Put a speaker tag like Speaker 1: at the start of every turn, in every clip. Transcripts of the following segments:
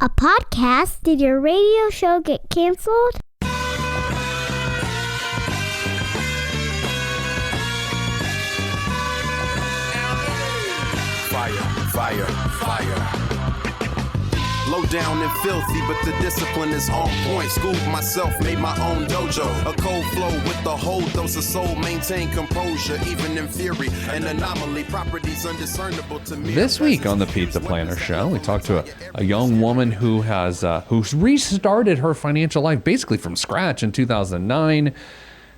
Speaker 1: A podcast? Did your radio show get canceled?
Speaker 2: Fire. Low down and filthy, but the discipline is on point. Schooled myself, made my own dojo. A cold flow with the whole dose of soul. Maintain composure, even in theory. An anomaly, properties undiscernible to me.
Speaker 3: This week on the Pizza Planner Show, we talked to a young woman who has who's restarted her financial life basically from scratch in 2009.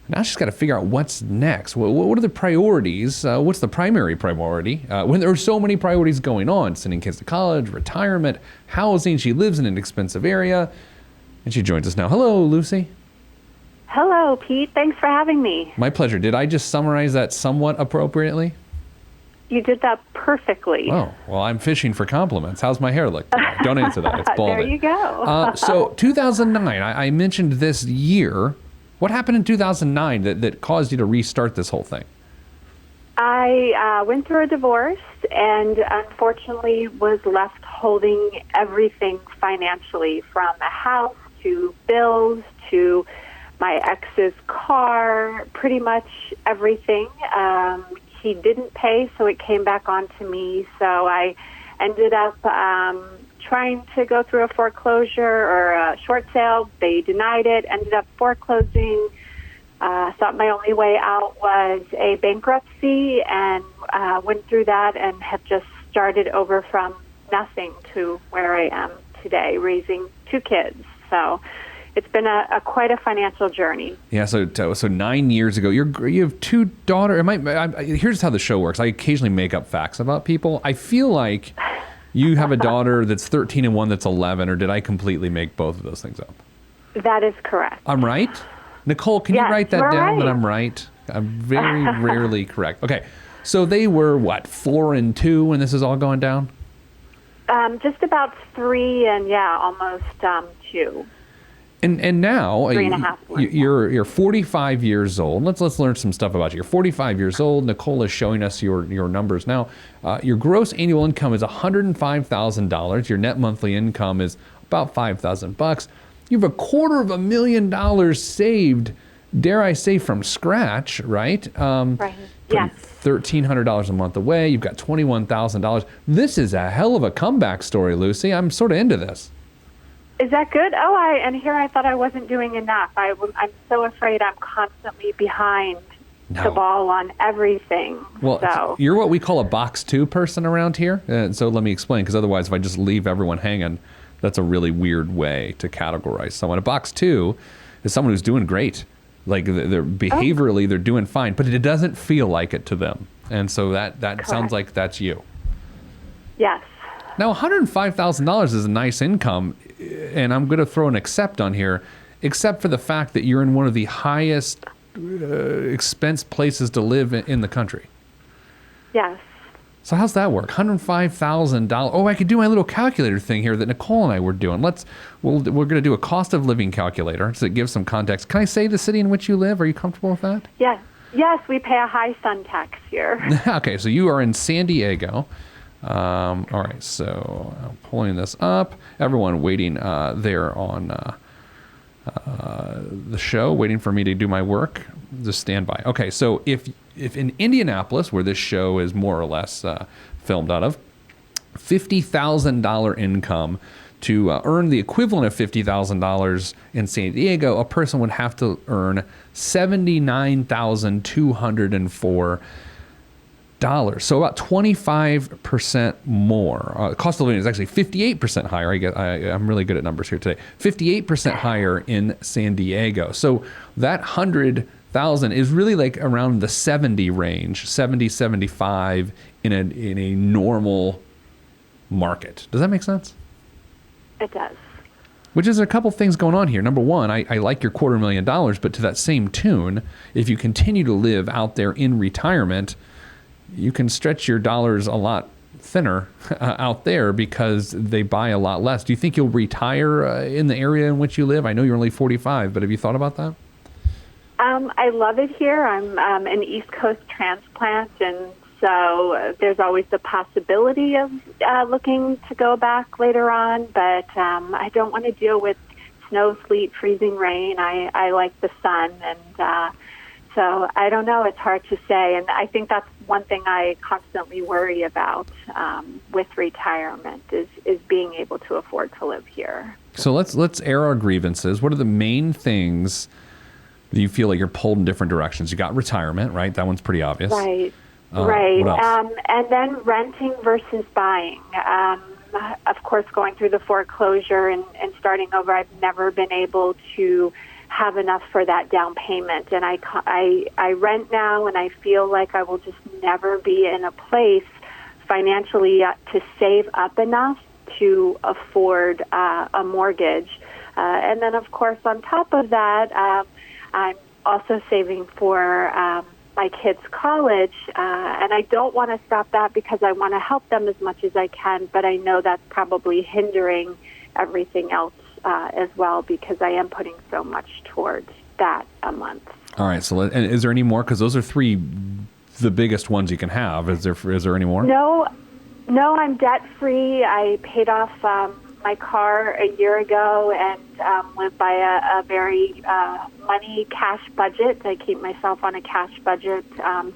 Speaker 3: Now she's got to figure out what's next. What are the priorities? What's the primary priority? When there are so many priorities going on, sending kids to college, retirement, housing. She lives in an expensive area. And she joins us now. Hello, Lucy.
Speaker 4: Hello, Pete. Thanks for having me.
Speaker 3: My pleasure. Did I just summarize that somewhat appropriately?
Speaker 4: You did that perfectly.
Speaker 3: Oh, well, I'm fishing for compliments. How's my hair look today? Don't answer that. It's balding.
Speaker 4: There you go.
Speaker 3: So 2009, I mentioned this year. What happened in 2009 that caused you to restart this whole thing?
Speaker 4: I went through a divorce and unfortunately was left holding everything financially, from a house to bills to my ex's car, pretty much everything. He didn't pay, so it came back onto me. So I ended up trying to go through a foreclosure or a short sale. They denied it, ended up foreclosing. Thought my only way out was a bankruptcy, and went through that and have just started over from nothing to where I am today, raising two kids. So it's been quite a financial journey.
Speaker 3: Yeah, so 9 years ago, you have two daughters. Here's how the show works. I occasionally make up facts about people. I feel like you have a daughter that's 13 and one that's 11, or did I completely make both of those things up?
Speaker 4: That is correct.
Speaker 3: I'm right? Nicole, can you write that down that I'm right? I'm very rarely correct. Okay, so they were, 4 and 2 when this is all going down?
Speaker 4: Just about 3 and, almost 2.
Speaker 3: And now
Speaker 4: 3.5
Speaker 3: you're 45 years old. Let's learn some stuff about you. You're 45 years old. Nicole is showing us your numbers now. Your gross annual income is $105,000. Your net monthly income is about $5,000. You have $250,000 saved, dare I say, from scratch, right?
Speaker 4: Right. Yes.
Speaker 3: $1,300 a month away. You've got $21,000. This is a hell of a comeback story, Lucy. I'm sort of into this.
Speaker 4: Is that good? I thought I wasn't doing enough. I'm so afraid I'm constantly behind the ball on everything.
Speaker 3: Well,
Speaker 4: so
Speaker 3: you're what we call a box 2 person around here. So let me explain, because otherwise if I just leave everyone hanging, that's a really weird way to categorize someone. A box 2 is someone who's doing great. Like they're behaviorally, they're doing fine, but it doesn't feel like it to them. And so that sounds like that's you.
Speaker 4: Yes.
Speaker 3: Now, $105,000 is a nice income, and I'm going to throw an except on here, except for the fact that you're in one of the highest expense places to live in the country.
Speaker 4: Yes.
Speaker 3: So how's that work? $105,000. Oh, I could do my little calculator thing here that Nicole and I were doing. We're going to do a cost of living calculator so it gives some context. Can I say the city in which you live? Are you comfortable with that?
Speaker 4: Yes. Yes, we pay a high sun tax here.
Speaker 3: Okay, so you are in San Diego. All right, so I'm pulling this up. Everyone waiting there on the show, waiting for me to do my work. Just stand by. Okay, so if in Indianapolis, where this show is more or less filmed out of, $50,000 income, to earn the equivalent of $50,000 in San Diego, a person would have to earn $79,204. So about 25% more. Cost of living is actually 58% higher. I'm really good at numbers here today. 58% higher in San Diego. So that 100,000 is really like around the 70 range, 70, 75 in a normal market. Does that make sense?
Speaker 4: It does.
Speaker 3: Which is a couple things going on here. Number one, I like your $250,000, but to that same tune, if you continue to live out there in retirement, you can stretch your dollars a lot thinner out there because they buy a lot less. Do you think you'll retire in the area in which you live? I know you're only 45, but have you thought about that?
Speaker 4: I love it here. I'm an East Coast transplant, and So there's always the possibility of looking to go back later on, but I don't want to deal with snow, sleet, freezing rain. I like the sun, and so I don't know. It's hard to say, and I think that's one thing I constantly worry about with retirement is being able to afford to live here.
Speaker 3: So let's air our grievances. What are the main things that you feel like you're pulled in different directions? You got retirement, right? That one's pretty obvious.
Speaker 4: Right.
Speaker 3: Right. What else?
Speaker 4: And then renting versus buying. Of course, going through the foreclosure and starting over, I've never been able to have enough for that down payment. And I rent now, and I feel like I will just never be in a place financially to save up enough to afford a mortgage. And then, of course, on top of that, I'm also saving for my kids' college, and I don't want to stop that because I want to help them as much as I can, but I know that's probably hindering everything else as well because I am putting so much towards that a month.
Speaker 3: All right. So, and is there any more? Because those are three, the biggest ones you can have. Is there any more?
Speaker 4: No, I'm debt-free. I paid off my car a year ago and went by a very cash budget. I keep myself on a cash budget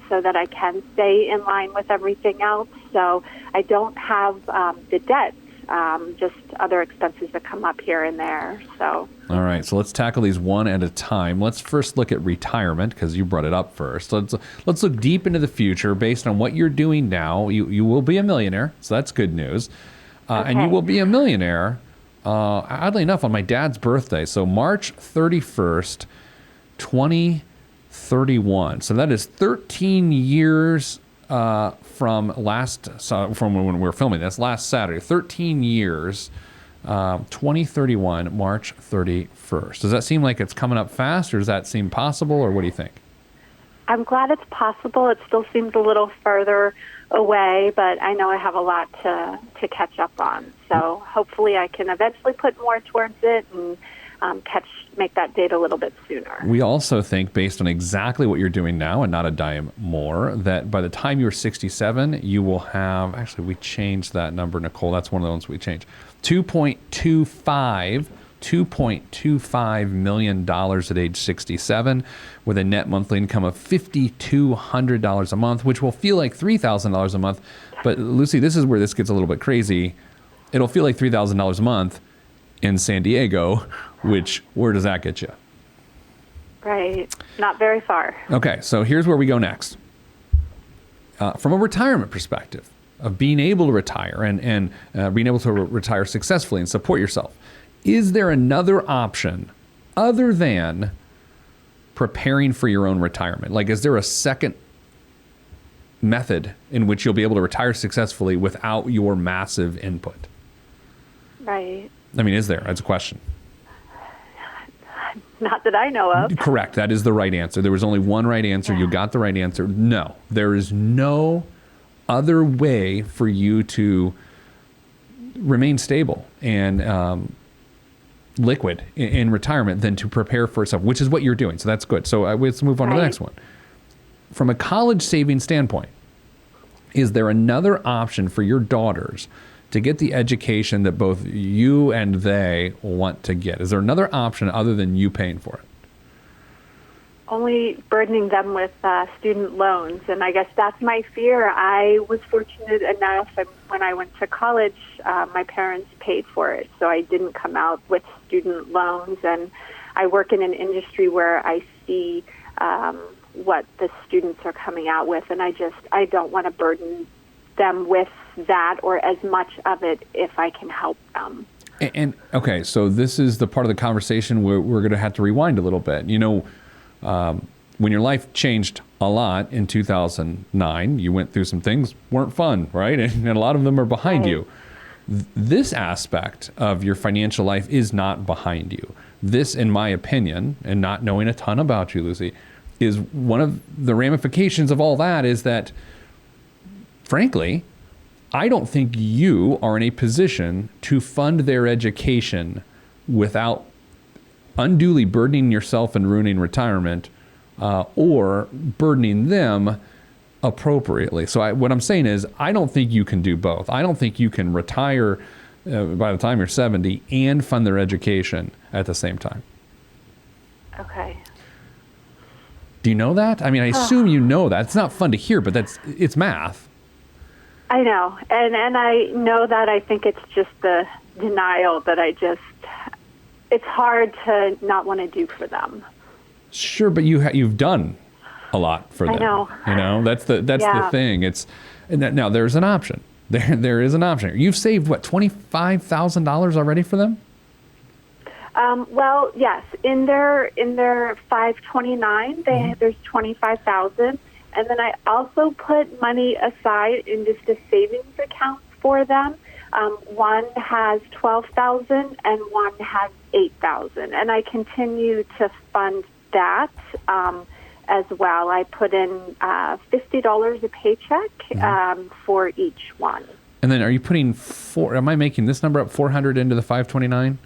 Speaker 4: so that I can stay in line with everything else. So I don't have the debt, just other expenses that come up here and there. So.
Speaker 3: All right, so let's tackle these one at a time. Let's first look at retirement because you brought it up first. Let's look deep into the future based on what you're doing now. You will be a millionaire, so that's good news.
Speaker 4: Okay.
Speaker 3: And you will be a millionaire, oddly enough, on my dad's birthday. So March 31st, 2031. So that is 13 years from when we were filming this, last Saturday. 13 years, 2031, March 31st. Does that seem like it's coming up fast, or does that seem possible, or what do you think?
Speaker 4: I'm glad it's possible. It still seems a little further away, but I know I have a lot to catch up on. So hopefully I can eventually put more towards it and make that date a little bit sooner.
Speaker 3: We also think, based on exactly what you're doing now and not a dime more, that by the time you're 67, you will have, actually we changed that number, Nicole, that's one of the ones we changed, $2.25 million at age 67 with a net monthly income of $5,200 a month, which will feel like $3,000 a month. But Lucy, this is where this gets a little bit crazy. It'll feel like $3,000 a month in San Diego, which, where does that get you?
Speaker 4: Right. Not very far.
Speaker 3: Okay, so here's where we go next. From a retirement perspective, of being able to retire and being able to retire successfully and support yourself, is there another option other than preparing for your own retirement? Like, is there a second method in which you'll be able to retire successfully without your massive input?
Speaker 4: Right.
Speaker 3: I mean, is there? That's a question.
Speaker 4: Not that I know of.
Speaker 3: Correct. That is the right answer. There was only one right answer. You got the right answer. No, there is no other way for you to remain stable and liquid in retirement than to prepare for yourself, which is what you're doing. So that's good. So let's move on to the next one. From a college saving standpoint, is there another option for your daughters to get the education that both you and they want to get? Is there another option other than you paying for it?
Speaker 4: Only burdening them with student loans, and I guess that's my fear. I was fortunate enough when I went to college, my parents paid for it, so I didn't come out with student loans, and I work in an industry where I see what the students are coming out with, and I don't want to burden them with that or as much of it if I can help them.
Speaker 3: And okay, so this is the part of the conversation where we're going to have to rewind a little bit. You know, when your life changed a lot in 2009, you went through some things weren't fun, right? And a lot of them are behind you. This aspect of your financial life is not behind you. This, in my opinion, and not knowing a ton about you, Lucy, is one of the ramifications of all that is that, frankly, I don't think you are in a position to fund their education without unduly burdening yourself and ruining retirement, or burdening them appropriately. So what I'm saying is, I don't think you can do both. I don't think you can retire by the time you're 70 and fund their education at the same time.
Speaker 4: Okay.
Speaker 3: Do you know that? I mean, I assume you know that. It's not fun to hear, but it's math.
Speaker 4: I know. And I know that. I think it's just the denial that it's hard to not want to do for them.
Speaker 3: Sure, but you've done a lot for them.
Speaker 4: I know.
Speaker 3: You know, that's the thing. Now there's an option. There is an option. You've saved what, $25,000 already for them?
Speaker 4: Well, yes. In their 529, there's 25,000, and then I also put money aside in just a savings account for them. One has 12,000 and one has 8,000, and I continue to fund that as well. I put in $50 a paycheck for each one.
Speaker 3: And then, are you putting am I making this number up, 400 into the 529?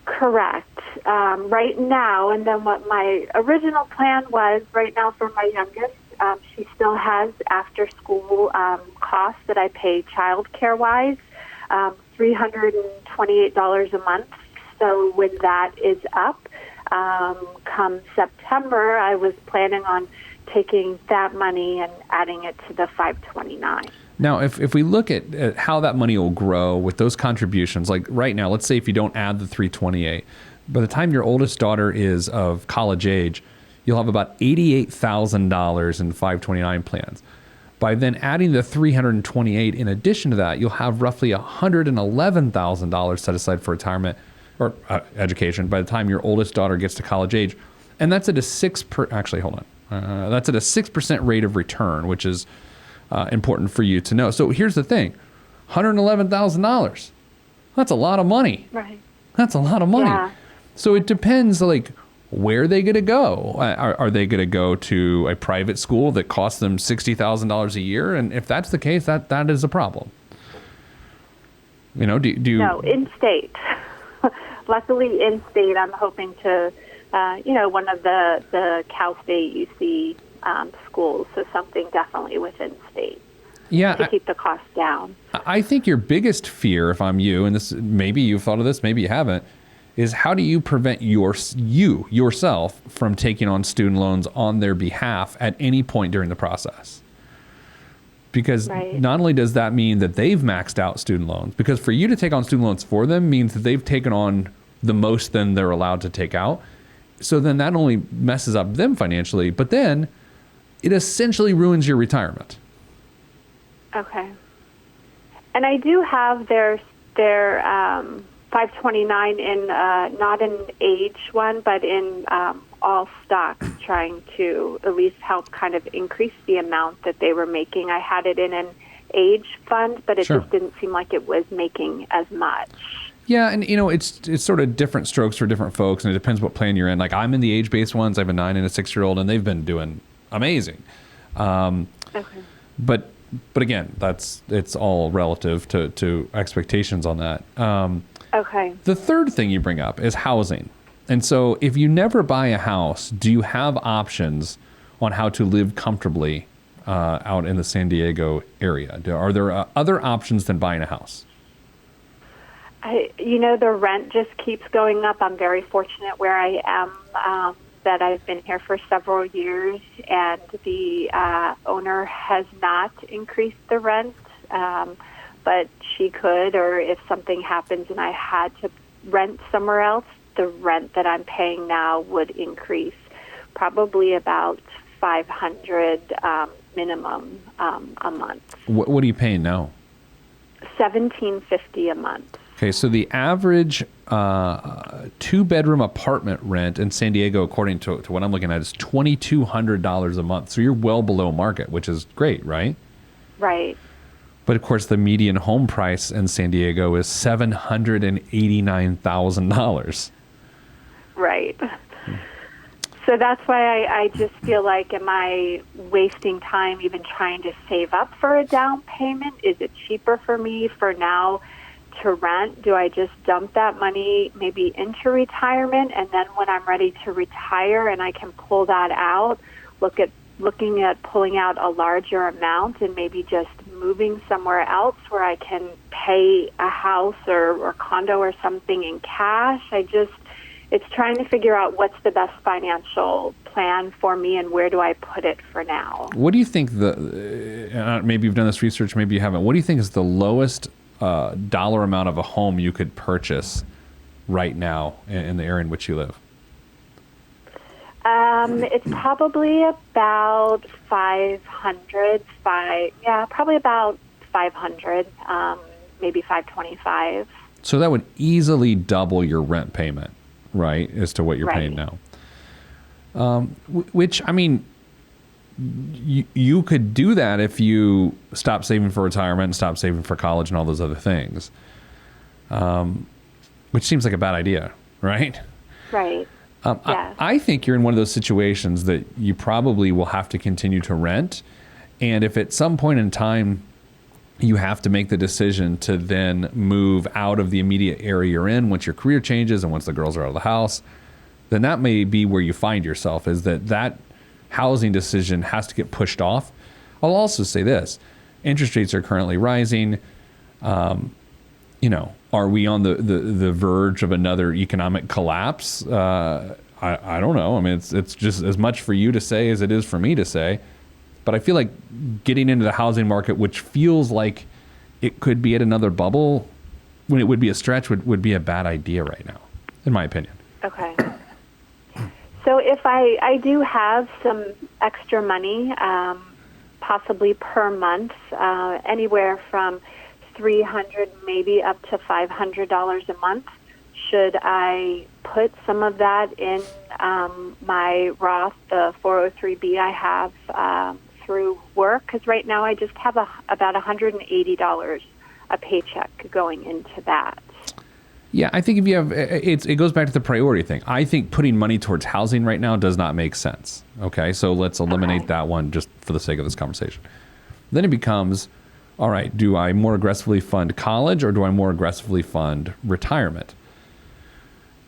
Speaker 4: Correct. Right now, and then what my original plan was, right now for my youngest, she still has after-school costs that I pay child care-wise, $328 a month. So when that is up, come September, I was planning on taking that money and adding it to the 529.
Speaker 3: Now, if we look at how that money will grow with those contributions, like right now, let's say if you don't add the 328, by the time your oldest daughter is of college age, you'll have about $88,000 in 529 plans. By then adding the 328 in addition to that, you'll have roughly $111,000 set aside for retirement or education by the time your oldest daughter gets to college age. And that's at a 6% rate of return, which is important for you to know. So here's the thing, $111,000. That's a lot of money.
Speaker 4: Right.
Speaker 3: That's a lot of money.
Speaker 4: Yeah.
Speaker 3: So it depends, like, where are they going to go? Are they going to go to a private school that costs them $60,000 a year? And if that's the case, that is a problem. You know, do you?
Speaker 4: No, in-state. Luckily, in-state, I'm hoping to, one of the Cal State UC schools, so something definitely within state.
Speaker 3: Yeah,
Speaker 4: to keep the cost down.
Speaker 3: I think your biggest fear, if I'm you, and this maybe you've thought of this, maybe you haven't, is how do you prevent yourself from taking on student loans on their behalf at any point during the process? Because not only does that mean that they've maxed out student loans, because for you to take on student loans for them means that they've taken on the most than they're allowed to take out. So then that only messes up them financially, but then it essentially ruins your retirement.
Speaker 4: Okay. And I do have their 529 in not an age one, but in all stocks, trying to at least help kind of increase the amount that they were making. I had it in an age fund, but it just didn't seem like it was making as much.
Speaker 3: Yeah, and it's sort of different strokes for different folks, and it depends what plan you're in. Like, I'm in the age-based ones. I have a 9 and a 6-year-old, and they've been doing amazing.
Speaker 4: Okay.
Speaker 3: But again, it's all relative to expectations on that.
Speaker 4: Okay.
Speaker 3: The third thing you bring up is housing. And so if you never buy a house, do you have options on how to live comfortably out in the San Diego area? Are there other options than buying a house?
Speaker 4: The rent just keeps going up. I'm very fortunate where I am, that I've been here for several years, and the owner has not increased the rent, but she could, or if something happens and I had to rent somewhere else, the rent that I'm paying now would increase probably about $500 minimum a month.
Speaker 3: What are you paying now?
Speaker 4: $1,750 a month.
Speaker 3: Okay, so the average 2-bedroom apartment rent in San Diego, according to what I'm looking at, is $2,200 a month. So you're well below market, which is great, right?
Speaker 4: Right.
Speaker 3: But of course, the median home price in San Diego is $789,000.
Speaker 4: Right. So that's why I just feel like, am I wasting time even trying to save up for a down payment? Is it cheaper for me for now to rent? Do I just dump that money maybe into retirement, and then when I'm ready to retire and I can pull that out, look at looking at pulling out a larger amount and maybe just moving somewhere else where I can pay a house or condo or something in cash. It's trying to figure out what's the best financial plan for me and where do I put it for now.
Speaker 3: What do you think maybe you've done this research, maybe you haven't. What do you think is the lowest dollar amount of a home you could purchase right now in the area in which you live?
Speaker 4: It's probably about 500, probably about 500, maybe 525.
Speaker 3: So that would easily double your rent payment, right, as to what you're paying now. Which, I mean, you could do that if you stop saving for retirement and stop saving for college and all those other things, which seems like a bad idea, right?
Speaker 4: Right. Yes.
Speaker 3: I think you're in one of those situations that you probably will have to continue to rent. And if at some point in time you have to make the decision to then move out of the immediate area you're in once your career changes and once the girls are out of the house, then that may be where you find yourself, is that housing decision has to get pushed off. I'll also say this. Interest rates are currently rising. Are we on the verge of another economic collapse? I don't know. I mean, it's just as much for you to say as it is for me to say. But I feel like getting into the housing market, which feels like it could be at another bubble, when it would be a stretch, would be a bad idea right now, in my opinion.
Speaker 4: Okay. So if I do have some extra money, possibly per month, anywhere from $300 maybe up to $500 a month, should I put some of that in my Roth, the 403B I have through work? Because right now I just have about $180 a paycheck going into that.
Speaker 3: Yeah, I think if you have, it goes back to the priority thing. I think putting money towards housing right now does not make sense. Okay, so let's eliminate that one just for the sake of this conversation. Then it becomes, all right, do I more aggressively fund college or do I more aggressively fund retirement?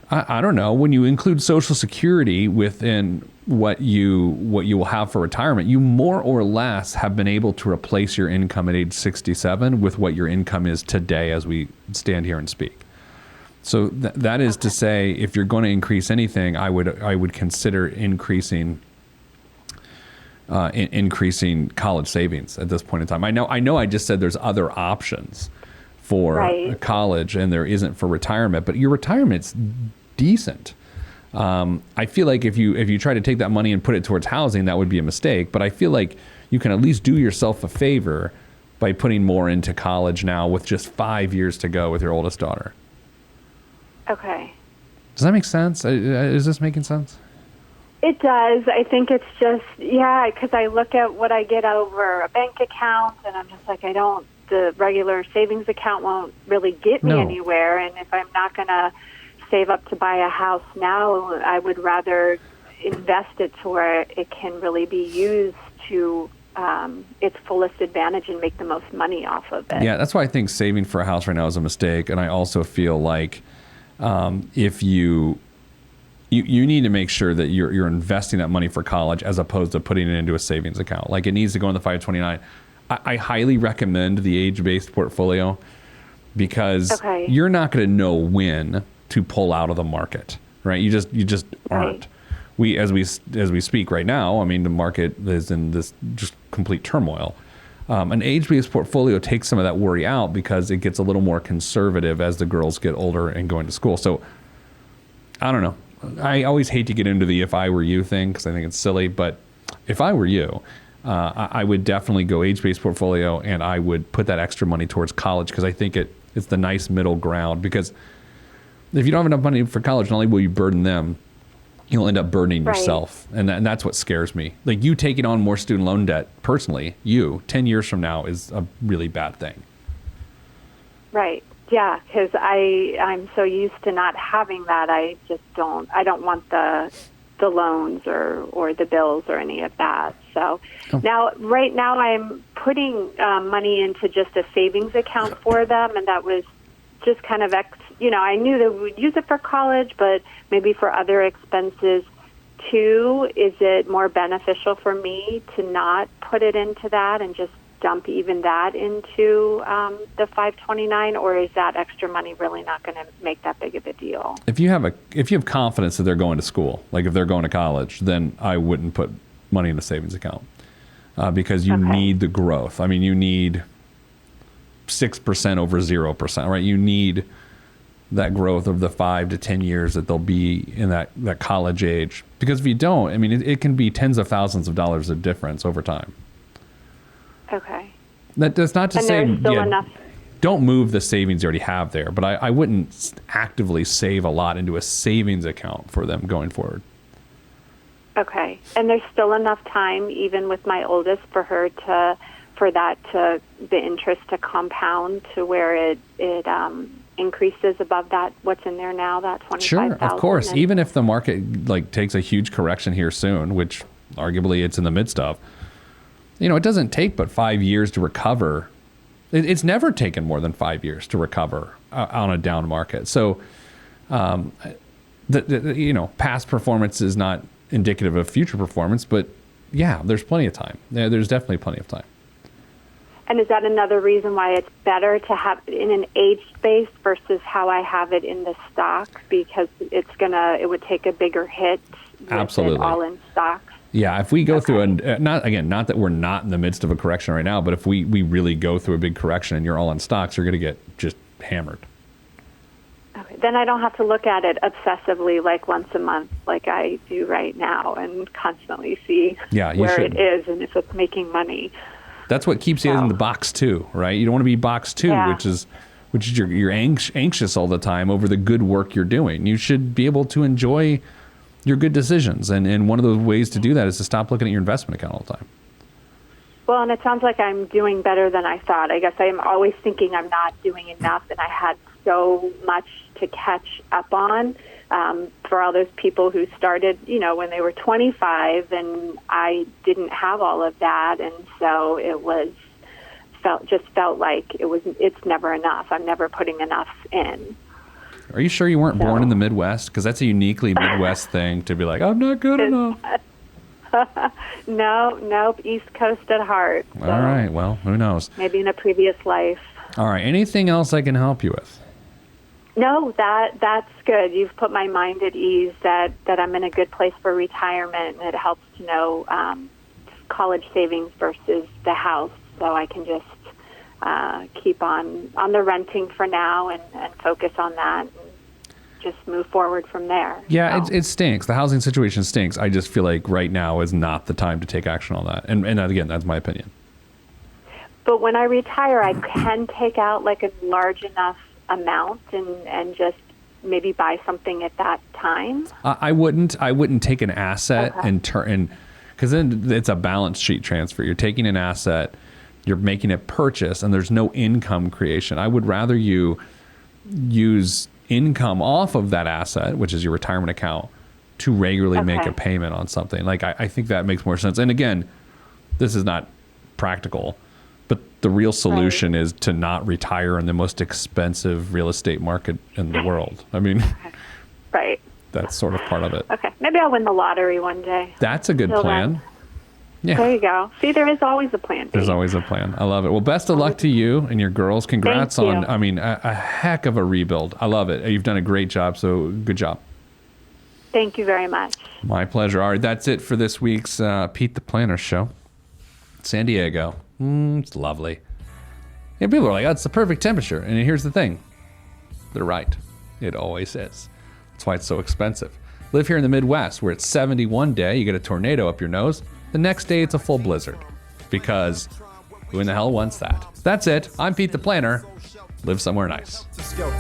Speaker 3: I don't know. When you include Social Security within what you will have for retirement, you more or less have been able to replace your income at age 67 with what your income is today as we stand here and speak. So that is to say, if you're going to increase anything, I would consider increasing college savings at this point in time. I know I just said there's other options for college and there isn't for retirement, but your retirement's decent. I feel like if you try to take that money and put it towards housing, that would be a mistake. But I feel like you can at least do yourself a favor by putting more into college now with just 5 years to go with your oldest daughter.
Speaker 4: Okay.
Speaker 3: Does that make sense? Is this making sense?
Speaker 4: It does. I think it's just, because I look at what I get over a bank account, and I'm just like, the regular savings account won't really get me anywhere. And if I'm not going to save up to buy a house now, I would rather invest it to where it can really be used to its fullest advantage and make the most money off of it.
Speaker 3: Yeah, that's why I think saving for a house right now is a mistake. And I also feel like if you need to make sure that you're investing that money for college as opposed to putting it into a savings account. Like, it needs to go in the 529. I highly recommend the age-based portfolio because you're not going to know when to pull out of the market, right? You just aren't. As we speak right now, I mean, the market is in this just complete turmoil. An age-based portfolio takes some of that worry out because it gets a little more conservative as the girls get older and going to school. So I don't know. I always hate to get into the if I were you thing because I think it's silly, but if I were you, I would definitely go age-based portfolio and I would put that extra money towards college because I think it's the nice middle ground. Because if you don't have enough money for college, not only will you burden them, you'll end up burdening yourself. And that's what scares me. Like, you taking on more student loan debt, personally, 10 years from now is a really bad thing.
Speaker 4: Right. Yeah, because I'm so used to not having that. I don't want the loans or the bills or any of that. So right now I'm putting money into just a savings account for them, and that was just kind of I knew that we would use it for college, but maybe for other expenses. too, is it more beneficial for me to not put it into that and just dump even that into the 529, or is that extra money really not going to make that big of a deal?
Speaker 3: If you have confidence that they're going to school, like if they're going to college, then I wouldn't put money in a savings account because you need the growth. I mean, you need 6% over 0%, right? You need that growth of the 5 to 10 years that they'll be in that college age. Because if you don't, I mean, it can be tens of thousands of dollars of difference over time.
Speaker 4: Okay.
Speaker 3: That's not to
Speaker 4: and
Speaker 3: say
Speaker 4: there's still enough.
Speaker 3: Don't move the savings you already have there, but I wouldn't actively save a lot into a savings account for them going forward.
Speaker 4: Okay. And there's still enough time, even with my oldest, for the interest to compound to where it increases above that, what's in there now, that 25,000.
Speaker 3: Sure, of course. Even if the market takes a huge correction here soon, which arguably it's in the midst of, it doesn't take but 5 years to recover. It's never taken more than 5 years to recover on a down market. So, past performance is not indicative of future performance, but yeah, there's plenty of time. Yeah, there's definitely plenty of time.
Speaker 4: And is that another reason why it's better to have it in an aged base versus how I have it in the stock? Because it would take a bigger hit with
Speaker 3: Absolutely.
Speaker 4: It all in stocks.
Speaker 3: Yeah, if we go through not that we're not in the midst of a correction right now, but if we really go through a big correction and you're all in stocks, you're going to get just hammered.
Speaker 4: Okay, then I don't have to look at it obsessively like once a month like I do right now and constantly see where it is and if it's making money.
Speaker 3: That's what keeps you in the box two, right? You don't want to be box two, which is you're anxious all the time over the good work you're doing. You should be able to enjoy your good decisions. And one of the ways to do that is to stop looking at your investment account all the time.
Speaker 4: Well, and it sounds like I'm doing better than I thought. I guess I'm always thinking I'm not doing enough, and I had so much to catch up on for all those people who started, when they were 25, and I didn't have all of that, and so felt like it's never enough. I'm never putting enough in.
Speaker 3: Are you sure you weren't born in the Midwest? Because that's a uniquely Midwest thing to be like, I'm not good enough.
Speaker 4: Nope, East Coast at heart. So
Speaker 3: all right, well, who knows?
Speaker 4: Maybe in a previous life.
Speaker 3: All right, anything else I can help you with?
Speaker 4: No, that's good. You've put my mind at ease that I'm in a good place for retirement, and it helps to know college savings versus the house, so I can just keep on the renting for now and focus on that and just move forward from there.
Speaker 3: Yeah, so. It stinks. The housing situation stinks. I just feel like right now is not the time to take action on that. And again, that's my opinion.
Speaker 4: But when I retire, I can take out like a large enough amount and just maybe buy something at that time.
Speaker 3: I wouldn't take an asset and turn, because then it's a balance sheet transfer. You're taking an asset, you're making a purchase, and there's no income creation. I would rather you use income off of that asset, which is your retirement account, to regularly make a payment on something. Like I think that makes more sense. And again, this is not practical, but the real solution is to not retire in the most expensive real estate market in the world. I mean,
Speaker 4: right.
Speaker 3: That's sort of part of it.
Speaker 4: Okay, maybe I'll win the lottery one day.
Speaker 3: That's a good plan. Yeah.
Speaker 4: There you go. See, there is always a plan.
Speaker 3: There's always a plan. I love it. Well, best of luck to you and your girls. Congrats on, a heck of a rebuild. I love it. You've done a great job, so good job.
Speaker 4: Thank you very much.
Speaker 3: My pleasure. All right, that's it for this week's Pete the Planner show. San Diego. It's lovely. Yeah, people are like, it's the perfect temperature. And here's the thing. They're right. It always is. That's why it's so expensive. Live here in the Midwest, where it's 70 one day, you get a tornado up your nose. The next day, it's a full blizzard. Because who in the hell wants that? That's it. I'm Pete the Planner. Live somewhere nice.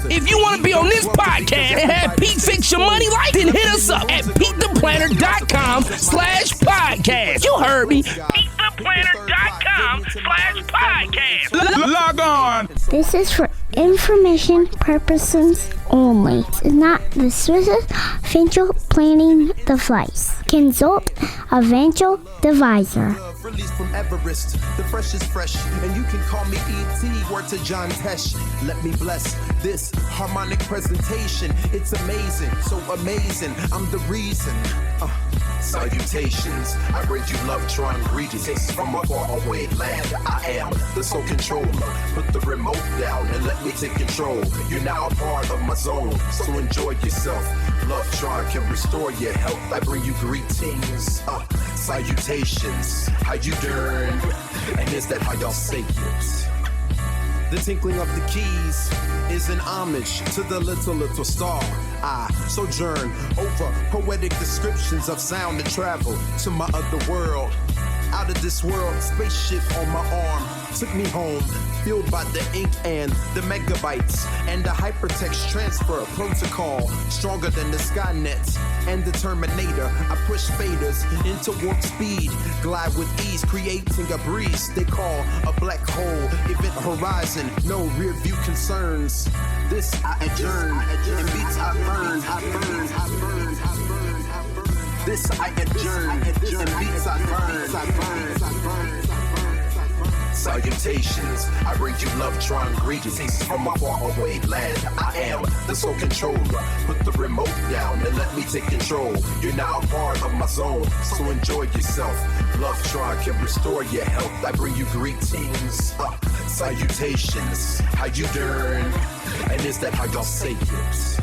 Speaker 5: If you want to be on this podcast and have Pete fix your money life, then hit us up at PeteThePlanner.com/podcast. You heard me. PeteThePlanner.com/podcast. Log on.
Speaker 1: This is for information purposes only. It's not the Swiss financial planning advice. Consult a financial advisor.
Speaker 2: Released from Everest, the fresh is fresh, and you can call me E.T. Word to John Tesh. Let me bless this harmonic presentation. It's amazing, so amazing. I'm the reason. Salutations, I bring you love, Tron greetings from a faraway land. I am the sole controller. Put the remote down and let me take control. You're now a part of my zone, so enjoy yourself. Love Tron can restore your health. I bring you greetings, salutations. How you doing? And is that how y'all say it? The tinkling of the keys is an homage to the little star. I sojourn over poetic descriptions of sound and travel to my other world. Out of this world, spaceship on my arm took me home, fueled by the ink and the megabytes and the hypertext transfer protocol, stronger than the Skynet and the Terminator. I push faders into warp speed, glide with ease, creating a breeze they call a black hole. Event horizon, no rear view concerns. This I adjourn, and beats I burn. This I adjourn, and beats I burn. Salutations, I bring you love, Tron greetings from a faraway land. I am the sole controller. Put the remote down and let me take control. You're now a part of my zone, so enjoy yourself. Love Tron can restore your health. I bring you greetings, salutations. How you doing? And is that how y'all say it?